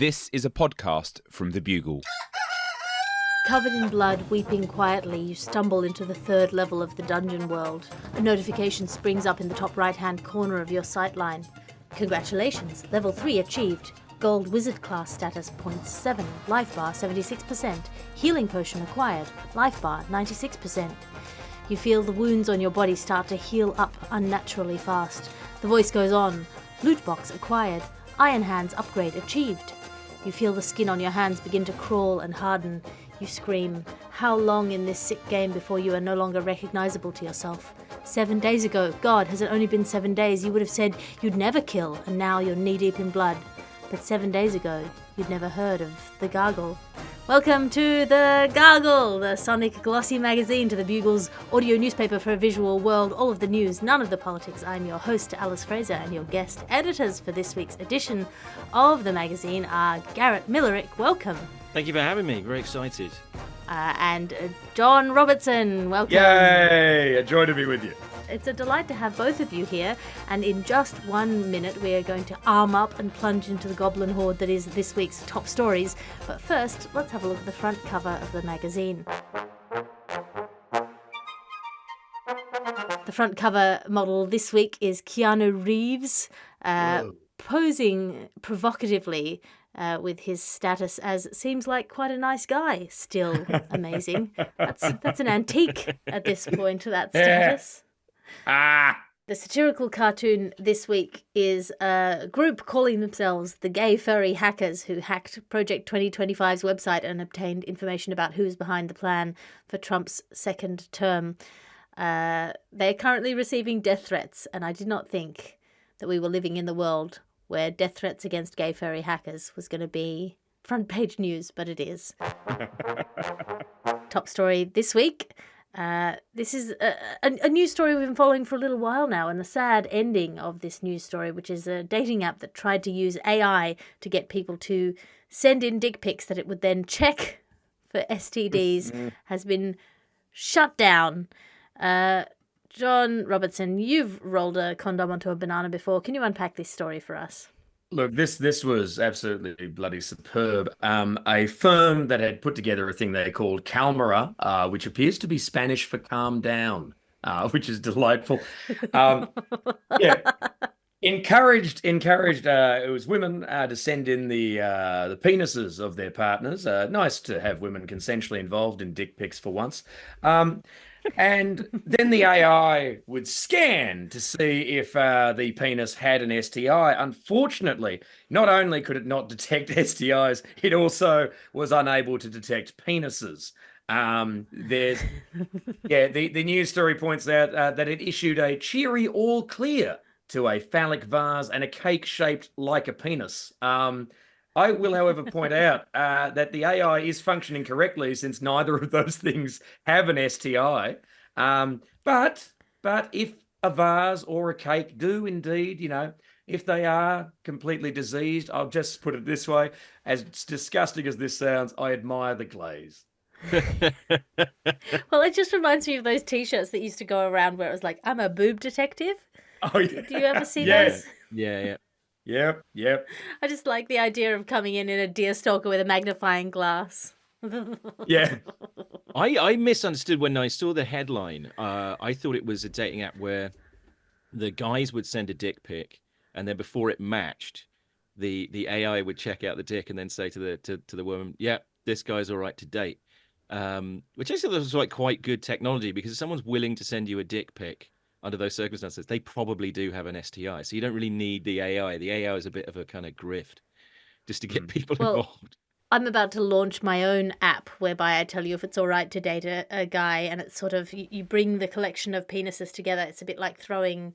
This is a podcast from the Bugle. Covered in blood, weeping quietly, you stumble into the third level of the dungeon world. A notification springs up in the top right-hand corner of your sightline. Congratulations, level 3 achieved. Gold wizard class status 0.7, life bar 76%, healing potion acquired, life bar 96%. You feel the wounds on your body start to heal up unnaturally fast. The voice goes on, loot box acquired, iron hands upgrade achieved. You feel the skin on your hands begin to crawl and harden. You scream, how long in this sick game before you are no longer recognizable to yourself? 7 days ago, God, has it only been 7 days, you would have said you'd never kill, and now you're knee-deep in blood. But 7 days ago, you'd never heard of the Gargle. Welcome to the Gargle, the sonic glossy magazine to the Bugle's audio newspaper for a visual world. All of the news, none of the politics. I'm your host, Alice Fraser, and your guest editors for this week's edition of the magazine are Garrett Millerick. Welcome. Thank you for having me. Very excited. And John Robertson. Welcome. Yay! A joy to be with you. It's a delight to have both of you here, and in just 1 minute we are going to arm up and plunge into the goblin horde that is this week's top stories. But first, let's have a look at the front cover of the magazine. The front cover model this week is Keanu Reeves, posing provocatively with his status as seems like quite a nice guy. Still amazing. That's an antique at this point, that status. The satirical cartoon this week is a group calling themselves the Gay Furry Hackers who hacked Project 2025's website and obtained information about who's behind the plan for Trump's second term. They're currently receiving death threats, and I did not think that we were living in the world where death threats against gay furry hackers was going to be front page news, but it is. Top story this week. This is a news story we've been following for a little while now, and the sad ending of this news story, which is a dating app that tried to use AI to get people to send in dick pics that it would then check for STDs, has been shut down. John Robertson, you've rolled a condom onto a banana before. Can you unpack this story for us? Look, this was absolutely bloody superb. A firm that had put together a thing they called Calmara, which appears to be Spanish for calm down, which is delightful. Encouraged. It was women to send in the penises of their partners. Nice to have women consensually involved in dick pics for once. And then the AI would scan to see if the penis had an STI. Unfortunately, not only could it not detect STIs, it also was unable to detect penises. The news story points out that it issued a cheery all clear to a phallic vase and a cake shaped like a penis. I will, however, point out that the AI is functioning correctly since neither of those things have an STI. But if a vase or a cake do indeed, if they are completely diseased, I'll just put it this way, as disgusting as this sounds, I admire the glaze. Well, it just reminds me of those T-shirts that used to go around where it was like, I'm a boob detective. Oh, yeah. Do you ever see those? Yeah. Yep. I just like the idea of coming in a deer stalker with a magnifying glass. Yeah. I misunderstood when I saw the headline. I thought it was a dating app where the guys would send a dick pic, and then before it matched, the AI would check out the dick and then say to the woman, "Yeah, this guy's all right to date." Which I thought was like quite good technology, because if someone's willing to send you a dick pic under those circumstances, they probably do have an STI. So you don't really need the AI. The AI is a bit of a kind of grift just to get people involved. I'm about to launch my own app whereby I tell you if it's all right to date a guy, and it's sort of, you bring the collection of penises together. It's a bit like throwing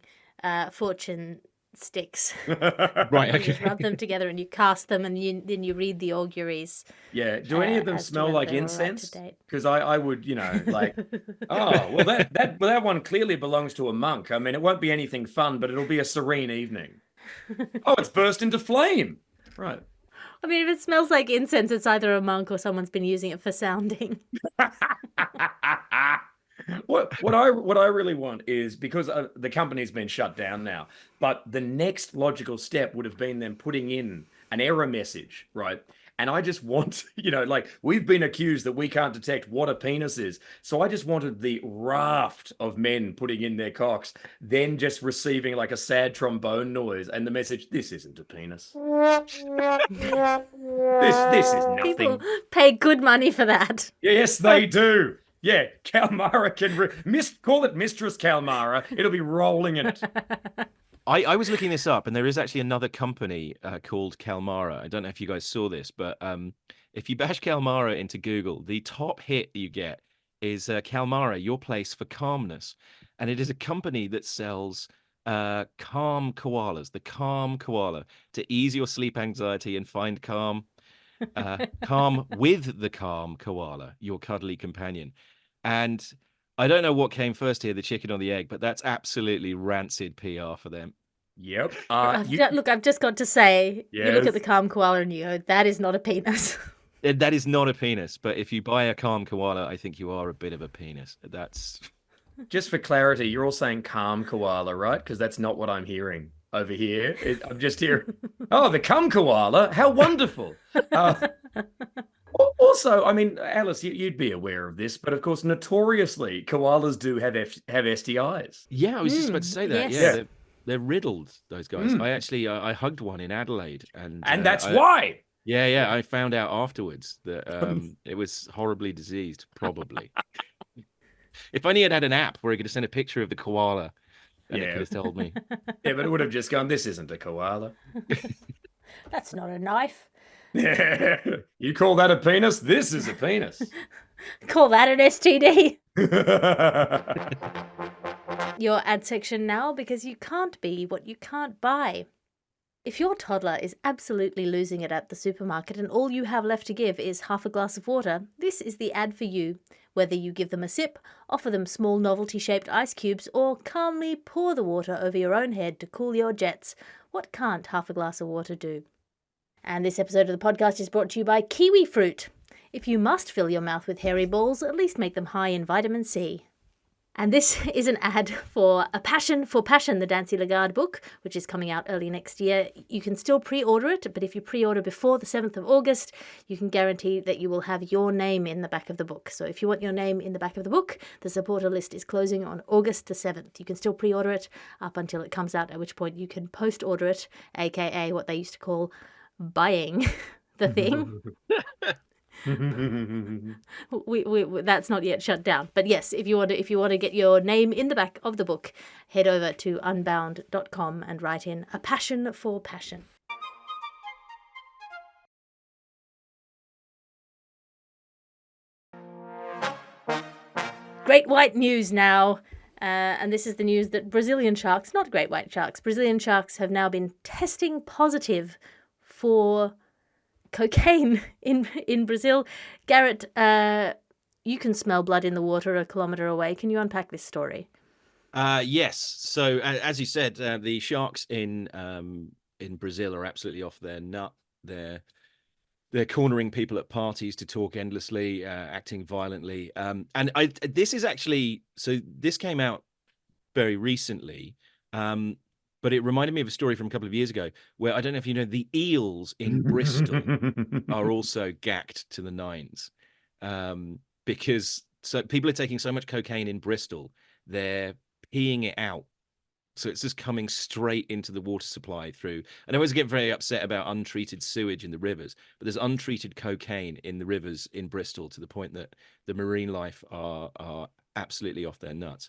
fortune sticks. Right, okay. You just rub them together and you cast them, and then you read the auguries. Yeah. Do any of them smell like incense? Because I would, like, oh, well, that one clearly belongs to a monk. I mean, it won't be anything fun, but it'll be a serene evening. Oh, it's burst into flame. Right. I mean, if it smells like incense, it's either a monk or someone's been using it for sounding. What I really want is, because the company's been shut down now, but the next logical step would have been them putting in an error message, right? And I just want, like we've been accused that we can't detect what a penis is. So I just wanted the raft of men putting in their cocks, then just receiving like a sad trombone noise and the message, this isn't a penis. This is nothing. People pay good money for that. Yes, they do. Yeah, Kalmara can call it Mistress Kalmara. It'll be rolling in it. I was looking this up, and there is actually another company called Kalmara. I don't know if you guys saw this, but if you bash Kalmara into Google, the top hit you get is Kalmara, your place for calmness. And it is a company that sells calm koalas, the calm koala, to ease your sleep anxiety and find calm. Calm with the calm koala, your cuddly companion. And I don't know what came first here, the chicken or the egg, but that's absolutely rancid PR for them. Yep. Look, I've just got to say, you look Yes. at the calm koala and you go, that is not a penis. That is not a penis, but if you buy a calm koala, I think you are a bit of a penis. That's Just for clarity, you're all saying calm koala, right? Because that's not what I'm hearing over here. I'm just hearing, oh, the calm koala. How wonderful. Also, I mean, Alice, you'd be aware of this, but of course, notoriously, koalas do have STIs. yeah. I was just about to say that. yes. Yeah, they're riddled. Those guys. I actually I hugged one in Adelaide, and that's why. Yeah. I found out afterwards that it was horribly diseased, probably. If only it had an app where it could have sent a picture of the koala, and it could have told me. Yeah, but it would have just gone, this isn't a koala. That's not a knife. You call that a penis? This is a penis. Call that an STD. Your ad section now, because you can't be what you can't buy. If your toddler is absolutely losing it at the supermarket and all you have left to give is half a glass of water, this is the ad for you. Whether you give them a sip, offer them small novelty-shaped ice cubes, or calmly pour the water over your own head to cool your jets, what can't half a glass of water do? And this episode of the podcast is brought to you by kiwi fruit. If you must fill your mouth with hairy balls, at least make them high in vitamin C. And this is an ad for A Passion for Passion, the Dancy Lagarde book, which is coming out early next year. You can still pre-order it, but if you pre-order before the 7th of August, you can guarantee that you will have your name in the back of the book. So if you want your name in the back of the book, the supporter list is closing on August the 7th. You can still pre-order it up until it comes out, at which point you can post-order it, aka what they used to call buying the thing. That's not yet shut down, but yes, if you want to get your name in the back of the book, head over to unbound.com and write in A Passion for Passion. Great white news now, and this is the news that Brazilian sharks, not great white sharks, Brazilian sharks have now been testing positive for cocaine in Brazil. Garrett, you can smell blood in the water a kilometre away. Can you unpack this story? Yes. So as you said, the sharks in Brazil are absolutely off their nut. They're cornering people at parties to talk endlessly, acting violently. And this is actually, so this came out very recently. But it reminded me of a story from a couple of years ago where, I don't know if you know, the eels in Bristol are also gacked to the nines, because people are taking so much cocaine in Bristol, they're peeing it out. So it's just coming straight into the water supply through. And I always get very upset about untreated sewage in the rivers, but there's untreated cocaine in the rivers in Bristol to the point that the marine life are absolutely off their nuts.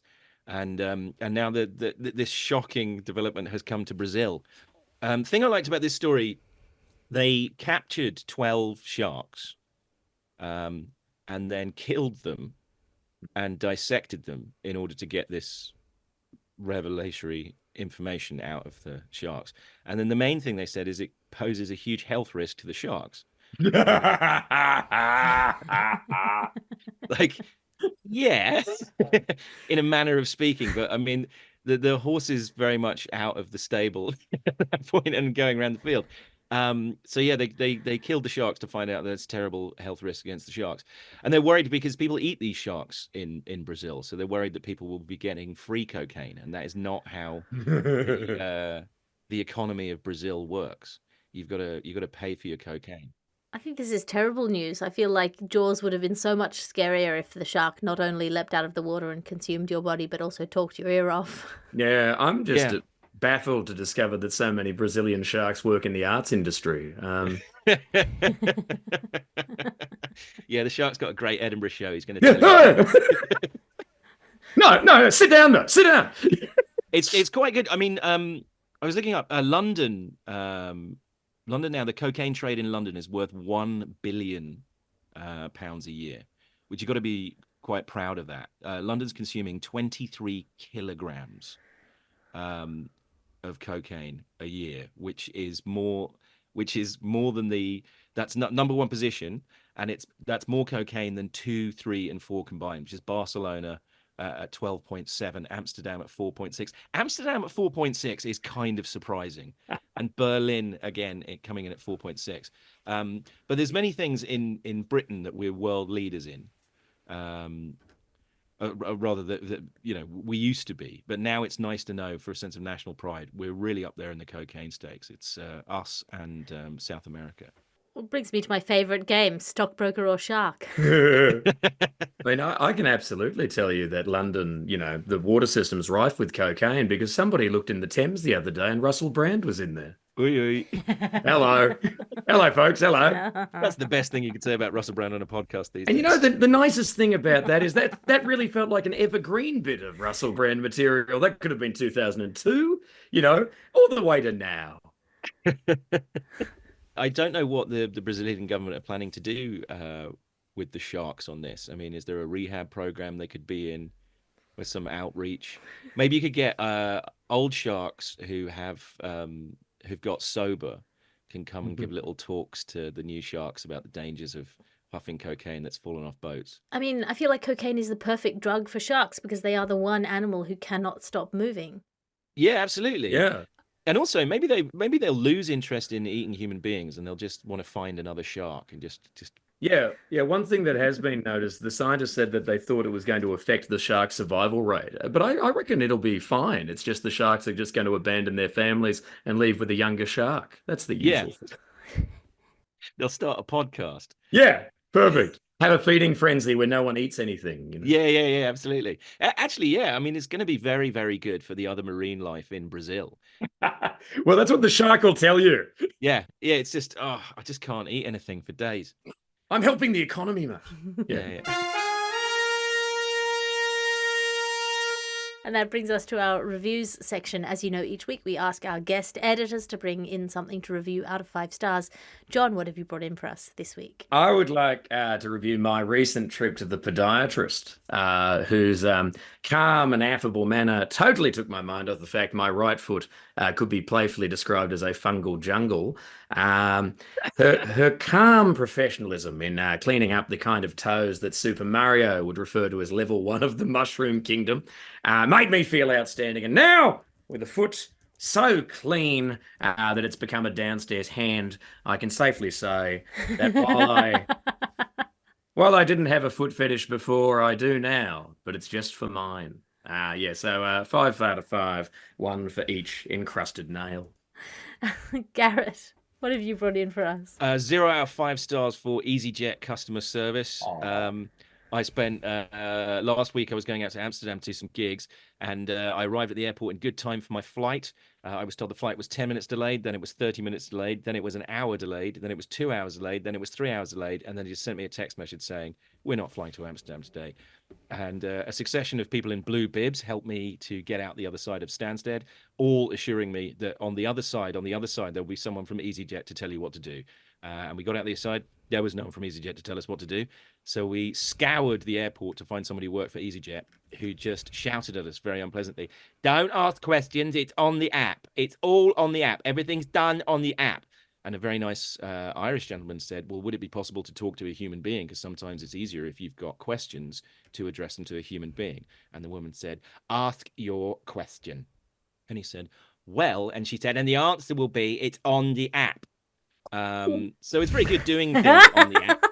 And now this shocking development has come to Brazil. Thing I liked about this story, they captured 12 sharks, and then killed them and dissected them in order to get this revelatory information out of the sharks. And then the main thing they said is it poses a huge health risk to the sharks. Like, yeah, in a manner of speaking, but I mean, the horse is very much out of the stable at that point and going around the field. So yeah, they killed the sharks to find out there's terrible health risk against the sharks, and they're worried because people eat these sharks in Brazil, so they're worried that people will be getting free cocaine, and that is not how the economy of Brazil works. You've got to pay for your cocaine. I think this is terrible news. I feel like Jaws would have been so much scarier if the shark not only leapt out of the water and consumed your body, but also talked your ear off. Yeah, I'm just baffled to discover that so many Brazilian sharks work in the arts industry. Yeah, the shark's got a great Edinburgh show. He's going to tell you. No, sit down though. Sit down. It's quite good. I mean, I was looking up London. London now, the cocaine trade in London is worth £1 billion pounds a year, which you've got to be quite proud of that. London's consuming 23 kilograms of cocaine a year, which is more than that's number one position, and that's more cocaine than 2, 3, and 4 combined, which is Barcelona at 12.7, Amsterdam at 4.6. Amsterdam at 4.6 is kind of surprising, and Berlin again coming in at 4.6. But there's many things in Britain that we're world leaders in. Rather that we used to be, but now it's nice to know, for a sense of national pride, we're really up there in the cocaine stakes. It's us and South America. Well, brings me to my favourite game, Stockbroker or Shark. I mean, I can absolutely tell you that London, the water system's rife with cocaine because somebody looked in the Thames the other day and Russell Brand was in there. Oi. Hello, folks. Hello. That's the best thing you could say about Russell Brand on a podcast these days. And the nicest thing about that is that really felt like an evergreen bit of Russell Brand material. That could have been 2002, all the way to now. I don't know what the Brazilian government are planning to do with the sharks on this. I mean, is there a rehab program they could be in with some outreach? Maybe you could get old sharks who've got sober can come and give little talks to the new sharks about the dangers of puffing cocaine that's fallen off boats. I mean, I feel like cocaine is the perfect drug for sharks because they are the one animal who cannot stop moving. Yeah, absolutely. Yeah. And also, maybe they'll lose interest in eating human beings, and they'll just want to find another shark and just. Yeah. One thing that has been noticed, the scientists said that they thought it was going to affect the shark survival rate, but I reckon it'll be fine. It's just the sharks are just going to abandon their families and leave with a younger shark. That's the usual. Yeah. They'll start a podcast. Yeah, perfect. Have a feeding frenzy where no one eats anything. Yeah, absolutely. Actually, yeah. I mean, it's going to be very, very good for the other marine life in Brazil. Well, that's what the shark will tell you. Yeah. It's just, I just can't eat anything for days. I'm helping the economy, mate. Yeah. And that brings us to our reviews section. As you know, each week we ask our guest editors to bring in something to review out of 5 stars. John, what have you brought in for us this week? I would like to review my recent trip to the podiatrist, whose calm and affable manner totally took my mind off the fact my right foot could be playfully described as a fungal jungle. Her calm professionalism in cleaning up the kind of toes that Super Mario would refer to as level 1 of the Mushroom Kingdom made me feel outstanding. And now, with a foot so clean that it's become a downstairs hand, I can safely say that while I didn't have a foot fetish before, I do now, but it's just for mine. So 5 out of 5, 1 for each encrusted nail. Garrett, what have you brought in for us? 0 out of 5 stars for EasyJet customer service. I spent last week, I was going out to Amsterdam to do some gigs, and I arrived at the airport in good time for my flight. I was told the flight was 10 minutes delayed, then it was 30 minutes delayed, then it was an hour delayed, then it was 2 hours delayed, then it was 3 hours delayed, and then he just sent me a text message saying, we're not flying to Amsterdam today. And a succession of people in blue bibs helped me to get out the other side of Stansted, all assuring me that on the other side, there'll be someone from EasyJet to tell you what to do. And we got out the other side. There was no one from EasyJet to tell us what to do. So we scoured the airport to find somebody who worked for EasyJet who just shouted at us very unpleasantly. Don't ask questions. It's on the app. It's all on the app. Everything's done on the app. And a very nice Irish gentleman said, well, would it be possible to talk to a human being? Because sometimes it's easier if you've got questions to address them to a human being. And the woman said, ask your question. And he said, well, and she said, and the answer will be, it's on the app. So it's very good doing things on the app.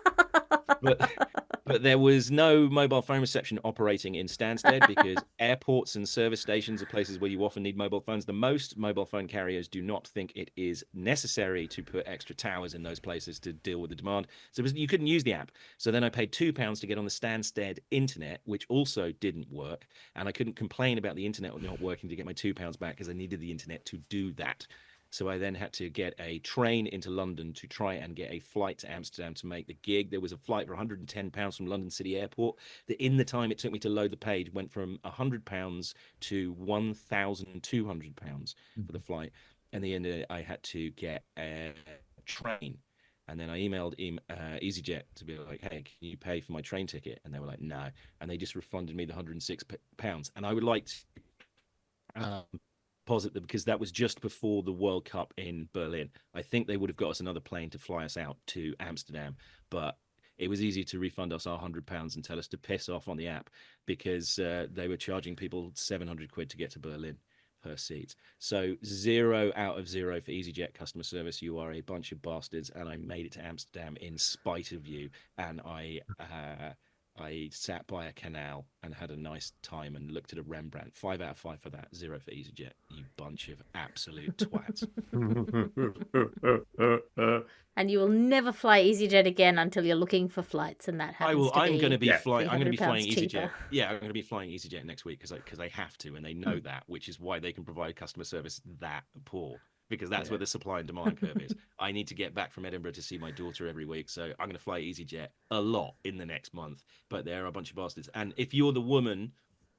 But there was no mobile phone reception operating in Stansted because airports and service stations are places where you often need mobile phones the most. Mobile phone carriers do not think it is necessary to put extra towers in those places to deal with the demand. So you couldn't use the app. So then I paid £2 to get on the Stansted internet, which also didn't work. And I couldn't complain about the internet not working to get my £2 back because I needed the internet to do that. So I then had to get a train into London to try and get a flight to Amsterdam to make the gig. There was a flight for £110 from London City Airport. That in the time it took me to load the page went from £100 to £1,200 for the flight. And the end I had to get a train. And then I emailed EasyJet to be like, hey, can you pay for my train ticket? And they were like, no. And they just refunded me the £106. And I would like to posit them because that was just before the World Cup in Berlin. I think they would have got us another plane to fly us out to Amsterdam, but it was easy to refund us our £100 and tell us to piss off on the app because they were charging people £700 to get to Berlin per seat. So 0 out of 0 for EasyJet customer service. You are a bunch of bastards, and I made it to Amsterdam in spite of you. And I sat by a canal and had a nice time and looked at a Rembrandt. 5 out of 5 for that. 0 for EasyJet. You bunch of absolute twats. And you will never fly EasyJet again until you're looking for flights, and that happens to I'm be going to be flying. I'm going to be £300 flying EasyJet. cheaper. Yeah, I'm going to be flying EasyJet next week because I have to, and they know that, which is why they can provide customer service that poor. Because that's where the supply and demand curve is. I need to get back from Edinburgh to see my daughter every week, so I'm going to fly EasyJet a lot in the next month. But they're a bunch of bastards. And if you're the woman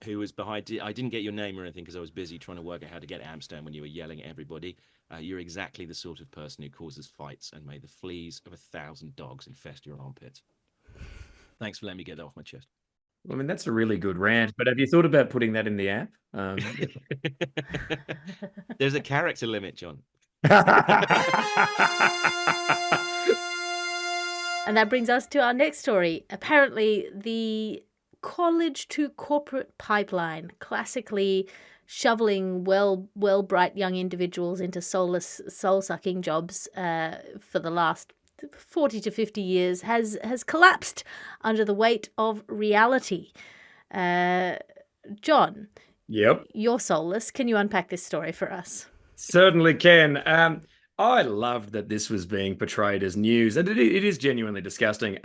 who was behind, I didn't get your name or anything because I was busy trying to work out how to get to Amsterdam when you were yelling at everybody. You're exactly the sort of person who causes fights, and may the fleas of 1,000 dogs infest your armpits. Thanks for letting me get that off my chest. I mean, that's a really good rant, but have you thought about putting that in the app? There's a character limit, John. And that brings us to our next story. Apparently, the college to corporate pipeline, classically shoveling bright young individuals into soulless, soul-sucking jobs for the last 40 to 50 years, has collapsed under the weight of reality. John, Yep. you're soulless. Can you unpack this story for us? Certainly can. I loved that this was being portrayed as news, and it is genuinely disgusting.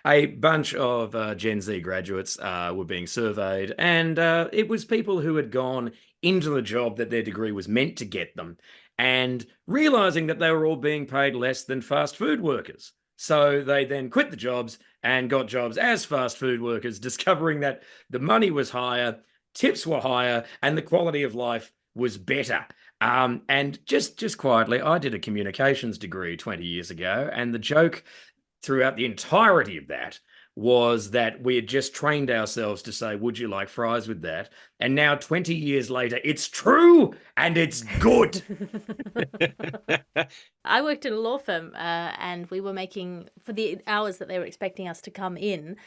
A bunch of Gen Z graduates were being surveyed, and it was people who had gone into the job that their degree was meant to get them, and realizing that they were all being paid less than fast food workers. So they then quit the jobs and got jobs as fast food workers, discovering that the money was higher, tips were higher, and the quality of life was better. And just quietly, I did a communications degree 20 years ago, and the joke throughout the entirety of that was that we had just trained ourselves to say, would you like fries with that? And now 20 years later, it's true and it's good. I worked in a law firm and we were making, for the hours that they were expecting us to come in,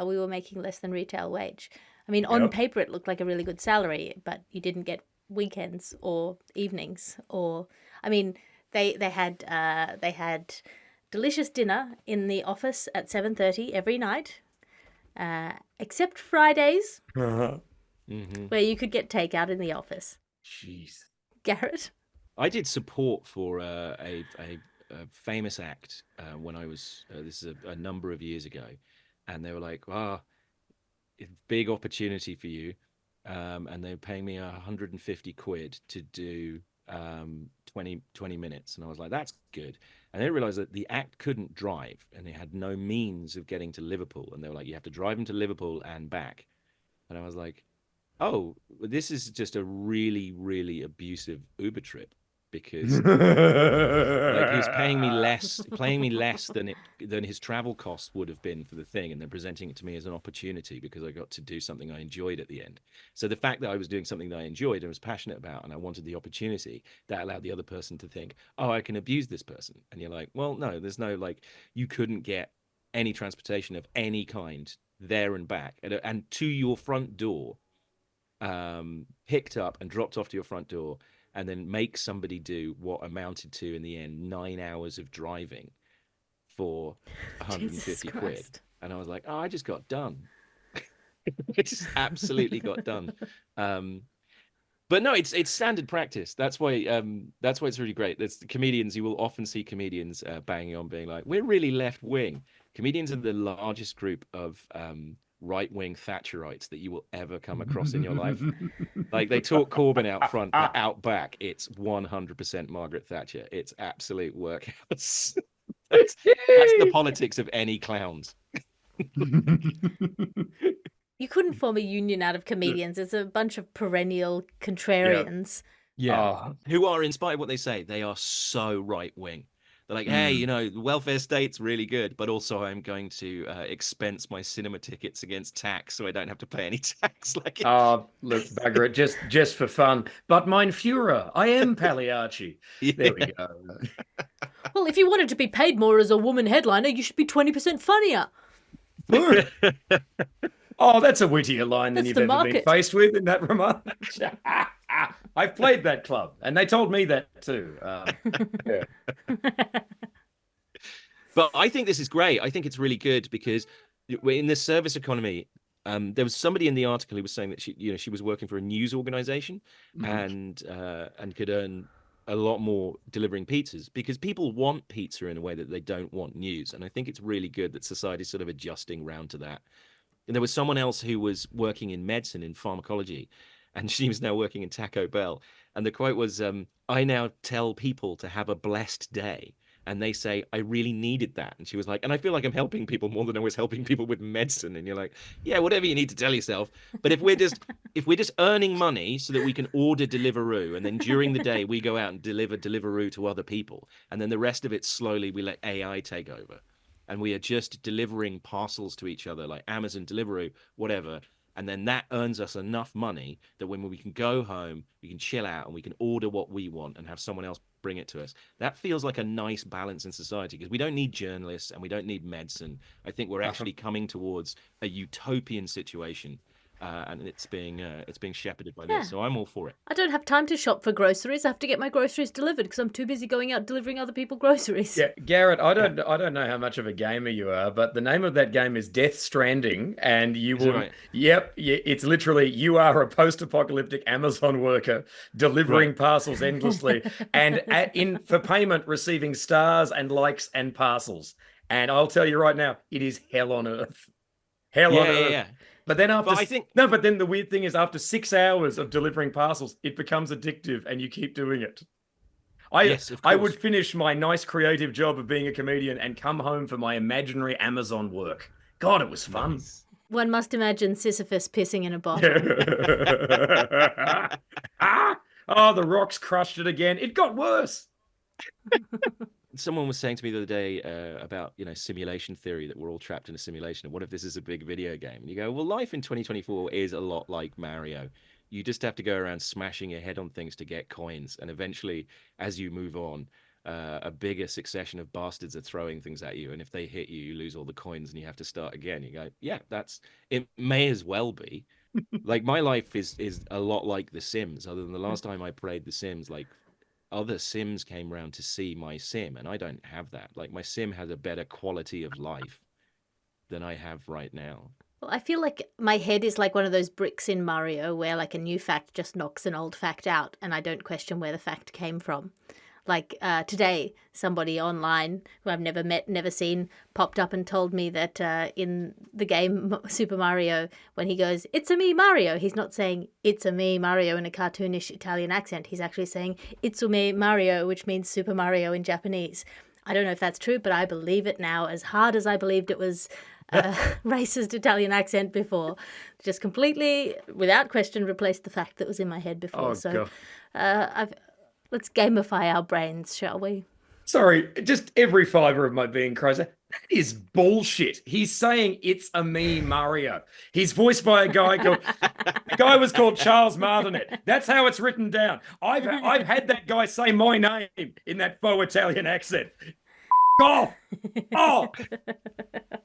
we were making less than retail wage. I mean, on paper, it looked like a really good salary, but you didn't get weekends or evenings, or I mean, they had delicious dinner in the office at 7:30 every night, except Fridays, where you could get takeout in the office. Jeez, Garrett, I did support for a famous act when I was this is a number of years ago, and they were like, big opportunity for you. And they were paying me £150 to do 20 minutes. And I was like, that's good. And they realized that the act couldn't drive and they had no means of getting to Liverpool. And they were like, you have to drive them to Liverpool and back. And I was like, oh, this is just a really, really abusive Uber trip. Because like he was paying me less than his travel costs would have been for the thing, and then presenting it to me as an opportunity because I got to do something I enjoyed at the end. So the fact that I was doing something that I enjoyed and was passionate about, and I wanted the opportunity, that allowed the other person to think, oh, I can abuse this person. And you're like, well, no, there's no, like, you couldn't get any transportation of any kind there and back and to your front door, picked up and dropped off to your front door, and then make somebody do what amounted to, in the end, 9 hours of driving for £150. And I was like, oh, I just got done. I just absolutely got done. But no, it's standard practice. That's why it's really great. There's comedians. You will often see comedians banging on, being like, "We're really left wing." Comedians are the largest group of right wing Thatcherites that you will ever come across in your life. Like they talk Corbyn out front, but out back, it's 100% Margaret Thatcher. It's absolute workhouse. That's the politics of any clowns. You couldn't form a union out of comedians. It's a bunch of perennial contrarians. Yeah. Who are, in spite of what they say, they are so right wing. They're like, hey, you know, the welfare state's really good, but also I'm going to expense my cinema tickets against tax so I don't have to pay any tax. Like, oh, look, bugger it, just for fun. But mein Führer, I am Pagliacci. There we go. Well, if you wanted to be paid more as a woman headliner, you should be 20% funnier. Oh, that's a wittier line than That's you've the ever been market. faced with in that remark. I've played that club, and they told me that too. Yeah. But I think this is great. I think it's really good because in the service economy, there was somebody in the article who was saying that she was working for a news organization and could earn a lot more delivering pizzas because people want pizza in a way that they don't want news. And I think it's really good that society's sort of adjusting round to that. And there was someone else who was working in medicine, in pharmacology, and she was now working in Taco Bell. And the quote was, I now tell people to have a blessed day. And they say, I really needed that. And she was like, and I feel like I'm helping people more than I was helping people with medicine. And you're like, yeah, whatever you need to tell yourself. But if we're just earning money so that we can order Deliveroo, and then during the day we go out and deliver Deliveroo to other people, and then the rest of it slowly we let AI take over. And we are just delivering parcels to each other, like Amazon, Deliveroo, whatever. And then that earns us enough money that when we can go home, we can chill out and we can order what we want and have someone else bring it to us. That feels like a nice balance in society because we don't need journalists and we don't need medicine. I think we're actually coming towards a utopian situation. And it's being shepherded by this, so I'm all for it. I don't have time to shop for groceries. I have to get my groceries delivered because I'm too busy going out delivering other people groceries. Yeah, Garrett, I don't know how much of a gamer you are, but the name of that game is Death Stranding, and you will. Right? Yep, it's literally you are a post-apocalyptic Amazon worker delivering parcels endlessly, and for payment receiving stars and likes and parcels. And I'll tell you right now, it is hell on earth. Hell on earth. Yeah. But then but then the weird thing is after 6 hours of delivering parcels, it becomes addictive and you keep doing it. I would finish my nice creative job of being a comedian and come home for my imaginary Amazon work. God, it was fun. Nice. One must imagine Sisyphus pissing in a bottle. Oh, the rocks crushed it again. It got worse. Someone was saying to me the other day about, simulation theory, that we're all trapped in a simulation. And what if this is a big video game? And you go, well, life in 2024 is a lot like Mario. You just have to go around smashing your head on things to get coins. And eventually, as you move on, a bigger succession of bastards are throwing things at you. And if they hit you, you lose all the coins and you have to start again. You go, yeah, it may as well be. Like my life is a lot like The Sims, other than the last time I played The Sims, like other Sims came around to see my sim, and I don't have that. Like my sim has a better quality of life than I have right now. Well, I feel like my head is like one of those bricks in Mario where like a new fact just knocks an old fact out and I don't question where the fact came from. Like today, somebody online who I've never met, never seen, popped up and told me that in the game Super Mario, when he goes, "It's a me, Mario," he's not saying "It's a me, Mario" in a cartoonish Italian accent. He's actually saying "It's a me, Mario," which means Super Mario in Japanese. I don't know if that's true, but I believe it now as hard as I believed it was racist Italian accent before. Just completely, without question, replaced the fact that was in my head before. Let's gamify our brains, shall we? Sorry, just every fiber of my being cries, that is bullshit. He's saying "It's a me, Mario." He's voiced by a guy called, the guy was called Charles Martinet. That's how it's written down. I've had that guy say my name in that faux Italian accent. Oh,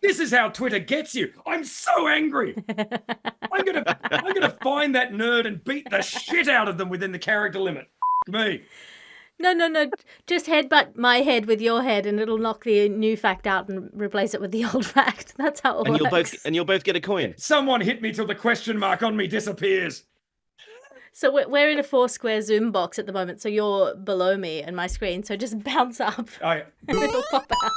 this is how Twitter gets you. I'm so angry. I'm gonna find that nerd and beat the shit out of them within the character limit. Me. No. Just headbutt my head with your head, and it'll knock the new fact out and replace it with the old fact. That's how it works. You'll both get a coin. Someone hit me till the question mark on me disappears. So we're in a 4-square Zoom box at the moment, so you're below me and my screen, so just bounce up and it'll pop out.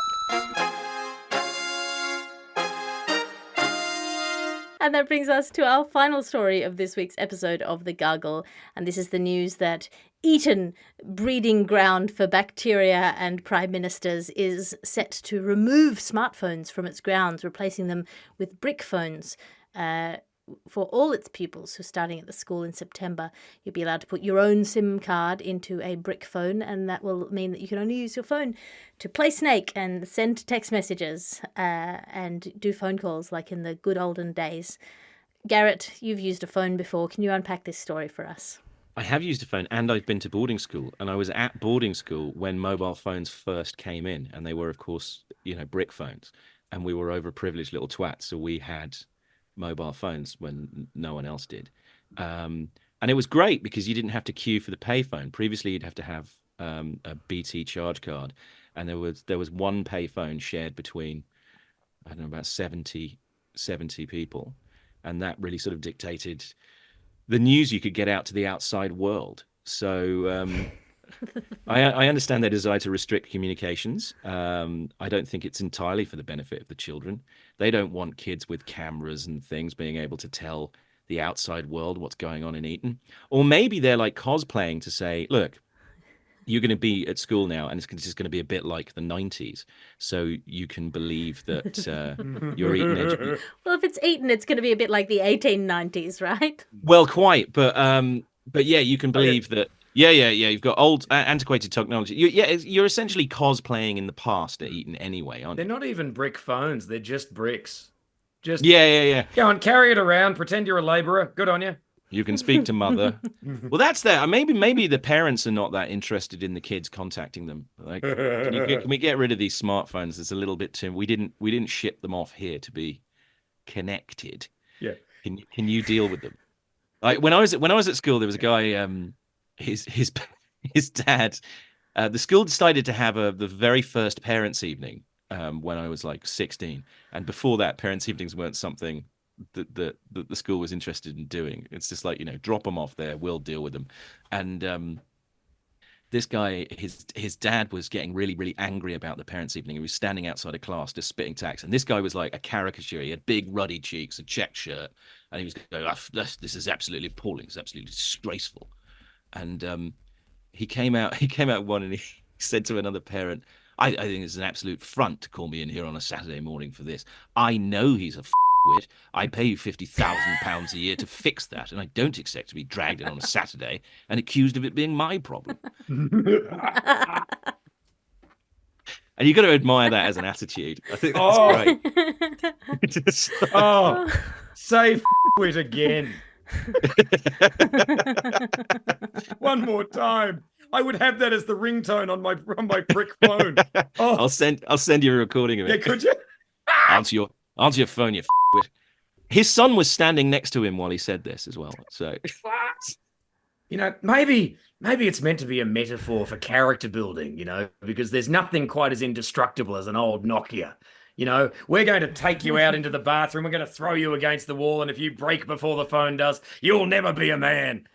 And that brings us to our final story of this week's episode of The Gargle, and this is the news that Eton, breeding ground for bacteria and prime ministers, is set to remove smartphones from its grounds, replacing them with brick phones. For all its pupils, so starting at the school in September, you'll be allowed to put your own SIM card into a brick phone, and that will mean that you can only use your phone to play Snake and send text messages and do phone calls like in the good olden days. Garrett, you've used a phone before. Can you unpack this story for us? I have used a phone, and I've been to boarding school, and I was at boarding school when mobile phones first came in, and they were, of course, brick phones, and we were overprivileged little twats, so we had mobile phones when no one else did, and it was great because you didn't have to queue for the payphone. Previously, you'd have to have a BT charge card, and there was one payphone shared between, I don't know, about 70 people, and that really sort of dictated the news you could get out to the outside world. So I understand their desire to restrict communications. I don't think it's entirely for the benefit of the children. They don't want kids with cameras and things being able to tell the outside world what's going on in Eton. Or maybe they're like cosplaying to say, look, you're going to be at school now, and it's just going to be a bit like the 90s. So you can believe that you're Eton educated. Well, if it's Eton, it's going to be a bit like the 1890s, right? Well, quite. But yeah, you can believe that. Yeah. You've got old, antiquated technology. You're essentially cosplaying in the past at Eton anyway, aren't you? They're not even brick phones. They're just bricks. Just Yeah. Go on, carry it around. Pretend you're a labourer. Good on you. You can speak to mother. Well, that's that. Maybe the parents are not that interested in the kids contacting them. Like, can we get rid of these smartphones? There's a little bit too. We didn't ship them off here to be connected. Yeah. Can you deal with them? Like when I was at school, there was a guy. His dad, the school decided to have the very first parents' evening when I was like 16, and before that, parents' evenings weren't something that the school was interested in doing. It's just like, drop them off there, we'll deal with them. And this guy, his dad was getting really, really angry about the parents' evening. He was standing outside a class just spitting tacks, and this guy was like a caricature. He had big ruddy cheeks, a checked shirt, and he was going, "This is absolutely appalling. It's absolutely disgraceful." And he came out one, and he said to another parent, I think it's an absolute front to call me in here on a Saturday morning for this. I know he's a wit. I pay you £50,000 a year to fix that, and I don't expect to be dragged in on a Saturday and accused of it being my problem. And you've got to admire that as an attitude. I think that's great. Say wit again. One more time. I would have that as the ringtone on my brick phone. Oh. I'll send you a recording of it. Yeah, could you? Answer your phone, you wit. His son was standing next to him while he said this as well. So maybe it's meant to be a metaphor for character building, because there's nothing quite as indestructible as an old Nokia. We're going to take you out into the bathroom. We're going to throw you against the wall. And if you break before the phone does, you'll never be a man.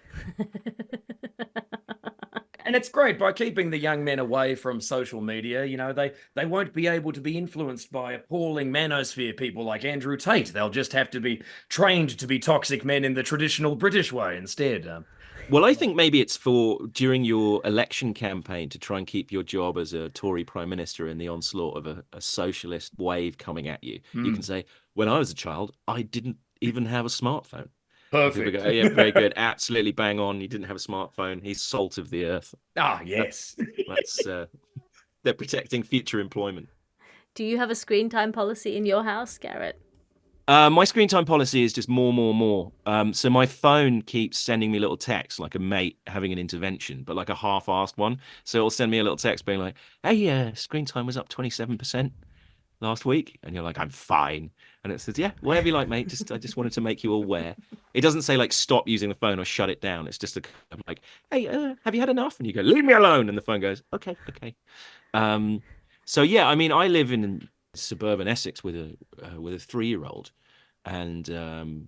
And it's great by keeping the young men away from social media. They won't be able to be influenced by appalling manosphere people like Andrew Tate. They'll just have to be trained to be toxic men in the traditional British way instead. Well, I think maybe it's for during your election campaign to try and keep your job as a Tory Prime Minister in the onslaught of a socialist wave coming at you. You can say, when I was a child, I didn't even have a smartphone. Perfect. Go, yeah, very good. Absolutely bang on. You didn't have a smartphone. He's salt of the earth. Ah, yes. That's they're protecting future employment. Do you have a screen time policy in your house, Garrett? My screen time policy is just more. So my phone keeps sending me little texts like a mate having an intervention, but like a half-assed one. So it'll send me a little text being like, "Hey, screen time was up 27%. last week? And you're like, I'm fine. And it says, yeah, whatever you like, mate. I just wanted to make you aware. It doesn't say like stop using the phone or shut it down. It's just like, hey, have you had enough? And you go, leave me alone. And the phone goes, okay. So yeah, I mean, I live in suburban Essex with a 3-year-old, and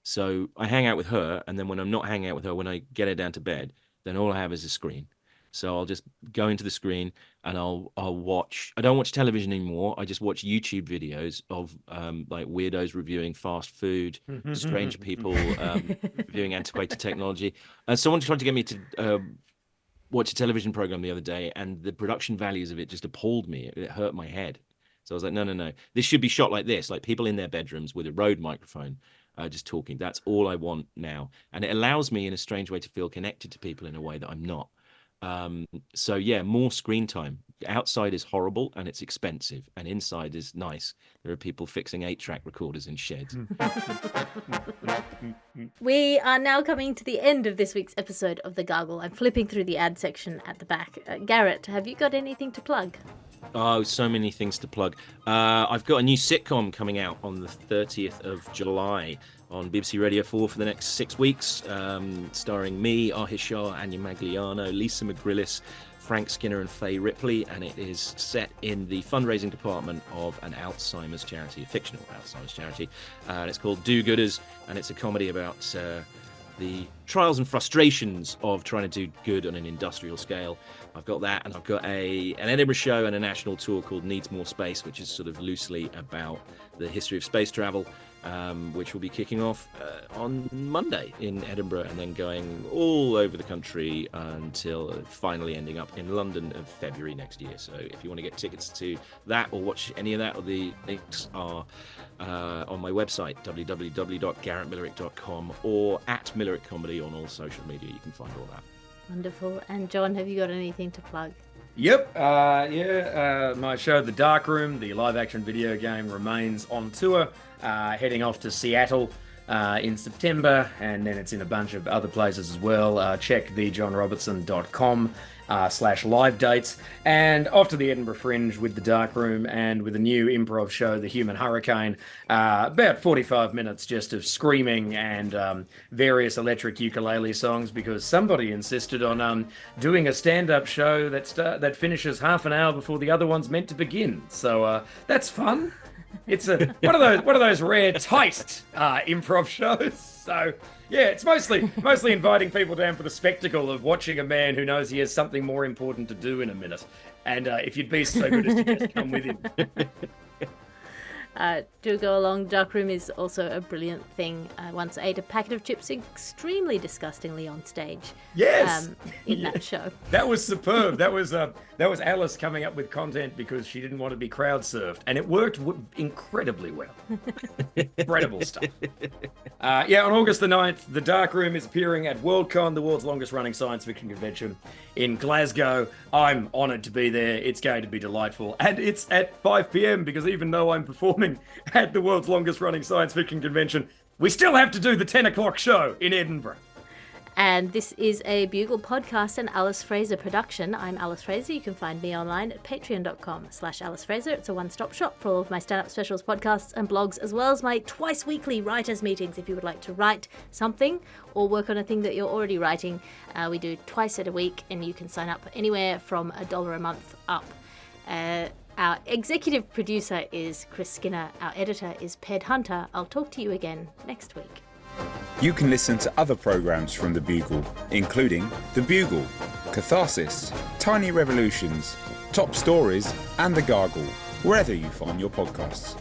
so I hang out with her. And then when I'm not hanging out with her, when I get her down to bed, then all I have is a screen. So I'll just go into the screen and I'll watch. I don't watch television anymore. I just watch YouTube videos of like weirdos reviewing fast food, strange people reviewing antiquated technology. Someone tried to get me to watch a television program the other day, and the production values of it just appalled me. It hurt my head. So I was like, no. This should be shot like this, like people in their bedrooms with a Rode microphone, just talking. That's all I want now. And it allows me in a strange way to feel connected to people in a way that I'm not. So yeah, more screen time. Outside is horrible and it's expensive, and inside is nice. There are people fixing 8-track recorders in sheds. We are now coming to the end of this week's episode of The Gargle. I'm flipping through the ad section at the back. Garrett, have you got anything to plug? Oh, so many things to plug. I've got a new sitcom coming out on the 30th of July on BBC Radio 4 for the next 6 weeks, starring me, Ahis Shah, Anya Magliano, Lisa McGrillis, Frank Skinner and Faye Ripley, and it is set in the fundraising department of an Alzheimer's charity, a fictional Alzheimer's charity, and it's called Do-Gooders, and it's a comedy about the trials and frustrations of trying to do good on an industrial scale. I've got that, and I've got an Edinburgh show and a national tour called Needs More Space, which is sort of loosely about the history of space travel, which will be kicking off on Monday in Edinburgh and then going all over the country until finally ending up in London in February next year. So if you want to get tickets to that or watch any of that, or the links are on my website, www.garrettmillerick.com, or at Millerick Comedy on all social media. You can find all that. Wonderful. And John, have you got anything to plug? Yep, my show, The Dark Room, the live-action video game, remains on tour, heading off to Seattle in September, and then it's in a bunch of other places as well. Check thejohnrobertson.com /live dates, and off to the Edinburgh Fringe with The Dark Room and with a new improv show, The Human Hurricane. About 45 minutes just of screaming and various electric ukulele songs, because somebody insisted on doing a stand-up show that finishes half an hour before the other one's meant to begin. So that's fun. It's one of those rare tight improv shows. So yeah, it's mostly inviting people down for the spectacle of watching a man who knows he has something more important to do in a minute. And if you'd be so good as to just come with him. Do go along. Darkroom is also a brilliant thing. I once ate a packet of chips extremely disgustingly on stage. Yes, in that show. That was superb. That was Alice coming up with content because she didn't want to be crowd surfed, and it worked incredibly well. Incredible stuff. On August the 9th, The Dark Room is appearing at Worldcon, the world's longest running science fiction convention in Glasgow. I'm honoured to be there. It's going to be delightful, and it's at 5 p.m. because even though I'm performing at the world's longest running science fiction convention, we still have to do the 10 o'clock show in Edinburgh. And this is a Bugle podcast and Alice Fraser production. I'm Alice Fraser. You can find me online at patreon.com/Alice Fraser. It's a one-stop shop for all of my stand-up specials, podcasts and blogs, as well as my twice-weekly writers' meetings. If you would like to write something or work on a thing that you're already writing, we do twice a week, and you can sign up anywhere from $1 a month up. Our executive producer is Chris Skinner. Our editor is Ped Hunter. I'll talk to you again next week. You can listen to other programmes from The Bugle, including The Bugle, Catharsis, Tiny Revolutions, Top Stories and The Gargle, wherever you find your podcasts.